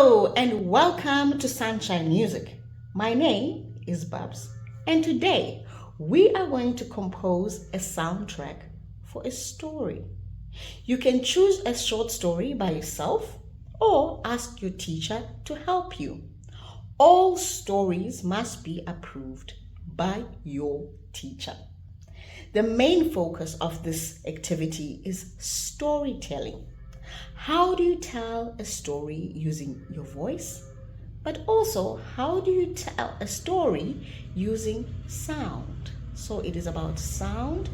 Hello and welcome to Sunshine Music. My name is Babs, and today we are going to compose a soundtrack for a story. You can choose a short story by yourself or ask your teacher to help you. All stories must be approved by your teacher. The main focus of this activity is storytelling. How do you tell a story using your voice? But also, how do you tell a story using sound? So it is about sound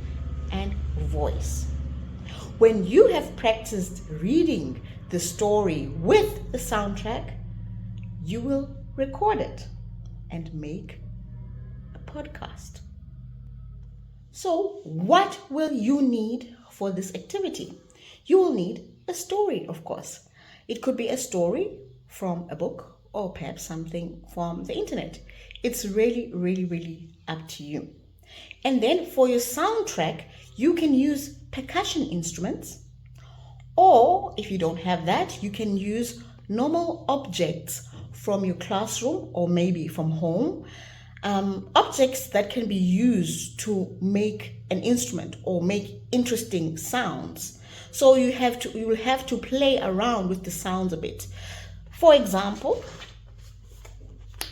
and voice. When you have practiced reading the story with the soundtrack, you will record it and make a podcast. So, what will you need for this activity? You will need a story, of course. It could be a story from a book or perhaps something from the internet. It's really up to you. And then for your soundtrack, you can use percussion instruments, or if you don't have that, you can use normal objects from your classroom or maybe from home. Objects that can be used to make an instrument or make interesting sounds. So you will have to play around with the sounds a bit. For example,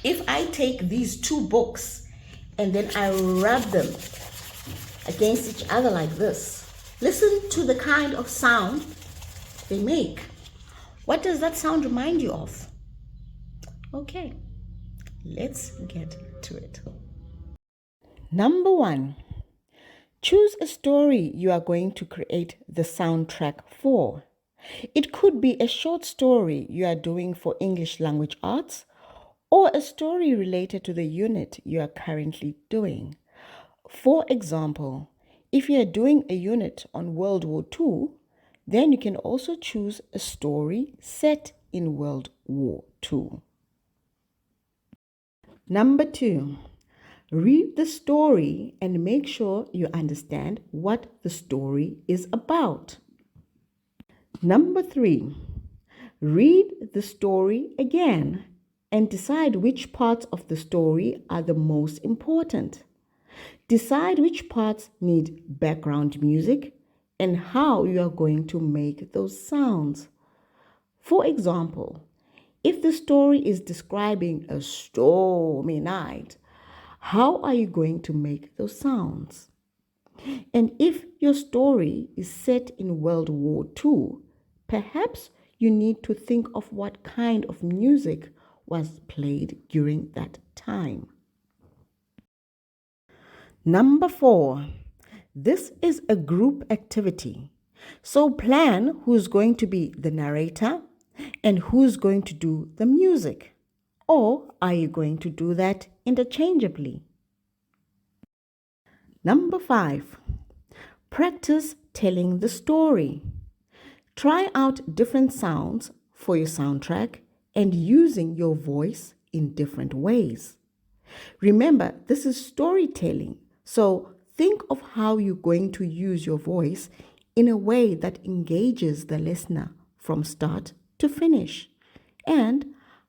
if I take these two books and then I rub them against each other like this, listen to the kind of sound they make. What does that sound remind you of? Okay, let's get to it. Number 1. Choose a story you are going to create the soundtrack for. It could be a short story you are doing for English language arts or a story related to the unit you are currently doing. For example, if you are doing a unit on World War II, then you can also choose a story set in World War II. Number 2. Read the story and make sure you understand what the story is about. Number 3. Read the story again and decide which parts of the story are the most important. Decide which parts need background music and how you are going to make those sounds. For example, if the story is describing a stormy night, how are you going to make those sounds? And if your story is set in World War II, perhaps you need to think of what kind of music was played during that time. Number 4. This is a group activity. So plan who's going to be the narrator and who's going to do the music. Or are you going to do that interchangeably? Number 5. Practice telling the story. Try out different sounds for your soundtrack and using your voice in different ways. Remember, this is storytelling, so think of how you're going to use your voice in a way that engages the listener from start to finish. And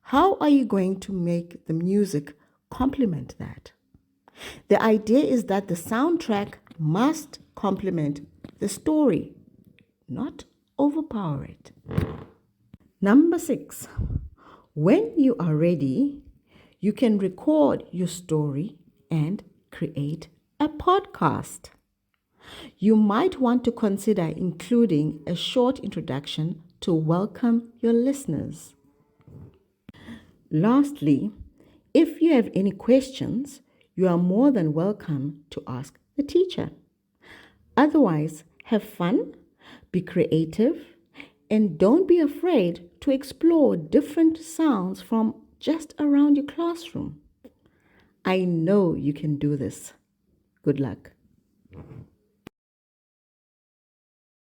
how are you going to make the music complement that? The idea is that the soundtrack must complement the story, not overpower it. Number 6. When you are ready, you can record your story and create a podcast. You might want to consider including a short introduction to welcome your listeners. Lastly, if you have any questions, you are more than welcome to ask the teacher. Otherwise, have fun, be creative, and don't be afraid to explore different sounds from just around your classroom. I know you can do this. Good luck.